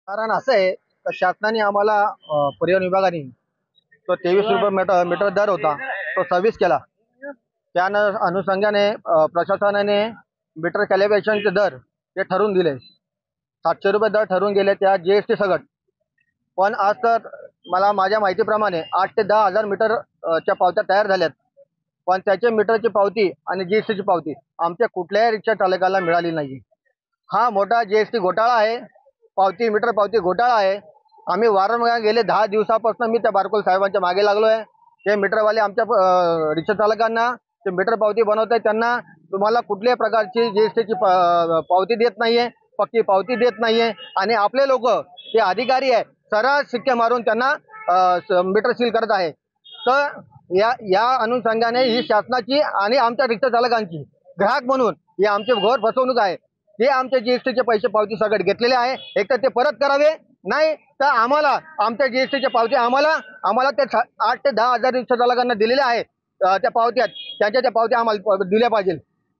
कारण असं आहे तर शासनाने आम्हाला परिवहन विभागाने तो 23 रुपये मीटर दर होता तो 26 केला। त्या अनुषंगाने प्रशासनाने मीटर कॅलिब्रेशनचे दर ते ठरवून दिले। 700 रुपये दर ठरवून गेले त्या जीएसटी सगट। पण आज तर मला माझ्या माहितीप्रमाणे 8 ते 10 हजार मीटर च्या पावत्या तयार झाल्यात, पण त्याचे मीटरची पावती आणि जीएसटीची पावती आमच्या कुठल्याही रिक्षा चालकाला मिळाली नाही। हा मोठा जीएसटी घोटाळा आहे, मीटर पावती घोटाळा आहे। आम्ही वारंवार गेले 10 दिवसापासून मी त्या बारकोल साहेबांच्या मागे लागलोय। ते मीटरवाले आमच्या रिक्षा चालकांना ते मीटर पावती बनवतायत, त्यांना तुम्हाला कुठल्याही प्रकारची जीएसटीची पावती देत नाहीये, पक्की पावती देत नाहीये। आणि आपले लोक ते अधिकारी आहे सरळ शिक्के मारून त्यांना मीटर सील करत आहे। तर या अनुषंगाने ही शासनाची आणि आमच्या रिक्षा चालकांची ग्राहक म्हणून ही आमची घोर फसवणूक आहे। ते आमचे जीएसटीचे पैसे पावती सगट घेतलेले आहे, एक तर ते परत करावे, नाही तर आम्हाला आमच्या जीएसटीचे पावती आम्हाला ते 8 ते 10 हजार रिक्षा चालकांना दिलेल्या आहे त्या पावत्या, त्यांच्या त्या पावत्या आम्हाला दिल्या पाहिजे।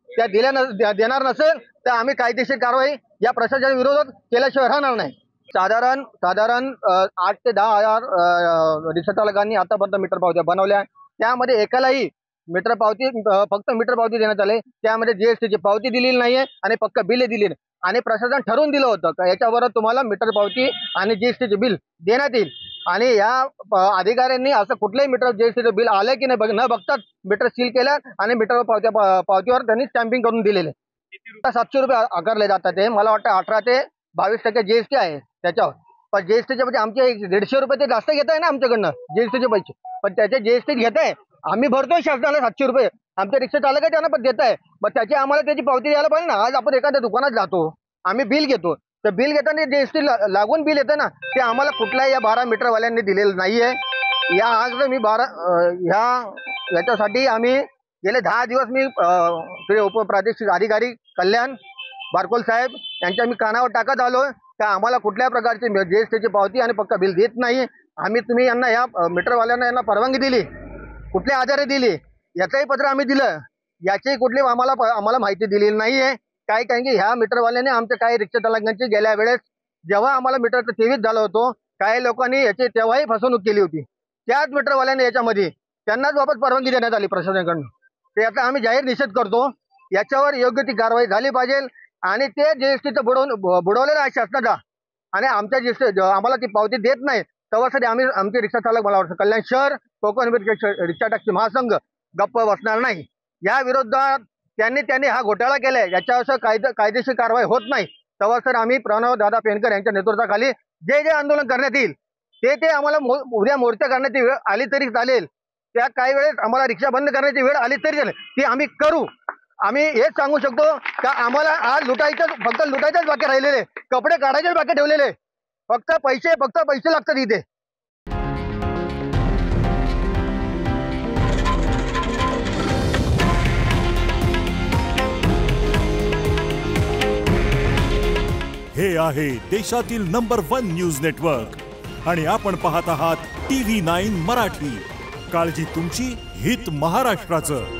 त्या देणार नसेल तर आम्ही कायदेशीर कारवाई या प्रशासनाच्या विरोधात केल्याशिवाय राहणार नाही। साधारण 8 ते 10 हजार रिक्षा चालकांनी आतापर्यंत मीटर पावत्या बनवल्या, त्यामध्ये एकालाही मीटर पावती फक्त मीटर पावती देण्यात आले, त्यामध्ये जीएसटीची पावती दिलेली नाहीये आणि पक्का बिल दिली। आणि प्रशासन ठरवून दिलं होतं का याच्यावर तुम्हाला मीटर पावती आणि जीएसटीचे बिल देण्यात येईल। आणि या अधिकाऱ्यांनी असं कुठलंही मीटर जीएसटीचे बिल आलं की नाही न बघताच मीटर सील केलं आणि मीटर पावतीवर त्यांनी स्टॅम्पिंग करून दिलेले। 700 रुपये आकारले जातात। ते मला वाटतं 18 ते 22% जीएसटी आहे त्याच्यावर, पण जीएसटीचे म्हणजे आमचे 150 रुपये ते जास्त घेत आहे ना आमच्याकडनं जीएसटीचे पैसे, पण त्याचे जीएसटी घेत आहे। आम्ही भरतोय शासनाला 700 रुपये, आमचे रिक्षा चालक आहे त्यांना पण देत आहे, मग त्याची आम्हाला त्याची पावती द्यायला पाहिजे ना। आज आपण एखाद्या दुकानात जातो, आम्ही बिल घेतो, तर बिल घेताना जीएसटी लागून बिल येतं ना, ते आम्हाला कुठल्याही या 12 मीटरवाल्यांनी दिलेलं नाहीये। या आज मी याच्यासाठी आम्ही गेले 10 दिवस मी उपप्रादेशिक अधिकारी कल्याण बारकोल साहेब यांच्या मी कानावर टाकत आलो का आम्हाला कुठल्या प्रकारची जीएसटीची पावती आणि पक्का बिल देत नाही। तुम्ही यांना या मीटरवाल्यांना यांना परवानगी दिली, कुठल्या आधारे दिली याचंही पत्र आम्ही दिलं, याची कुठली आम्हाला माहिती दिलेली नाहीये। काय कारण की ह्या मीटरवाल्याने आमच्या काही रिक्षा चालकांची गेल्या वेळेस जेव्हा आम्हाला मीटरचं 23 झालं होतं, काही लोकांनी याची तेव्हाही फसवणूक केली होती। त्याच मीटरवाल्याने याच्यामध्ये त्यांनाच वापस परवानगी देण्यात आली प्रशासनाकडून। ते आता आम्ही जाहीर निषेध करतो, याच्यावर योग्य ती कारवाई झाली पाहिजे। आणि ते जीएसटीचं बुडवलेलं आहे शासनाचा आणि आमच्या जीएसटी आम्हाला ती पावती देत नाही, तेव्हासाठी आम्ही आमचे रिक्षा चालक मला वाटतं कल्याण शहर कोकण रिक्षा टॅक्सी महासंघ गप्प बसणार नाही। या विरोधात त्यांनी हा घोटाळा केलाय, याच्यावर कायदेशीर कारवाई होत नाही तेव्हा सर आम्ही प्रणव दादा पेनकर यांच्या नेतृत्वाखाली जे आंदोलन करण्यात येईल ते आम्हाला उद्या मोर्चा करण्याची वेळ आली तरी चालेल, त्या काही वेळेस आम्हाला रिक्षा बंद करण्याची वेळ आली तरी चालेल, ती आम्ही करू। आम्ही हेच सांगू शकतो का आम्हाला आज फक्त लुटायचेच बाकी राहिलेले, कपडे काढायचेच बाकी ठेवलेले, फक्त पैसे लागतात इथे। हे आहे देशातील नंबर 1 न्यूज नेटवर्क आणि आपण पाहत आहात TV9 मराठी। काळजी तुमची, हित महाराष्ट्राचं।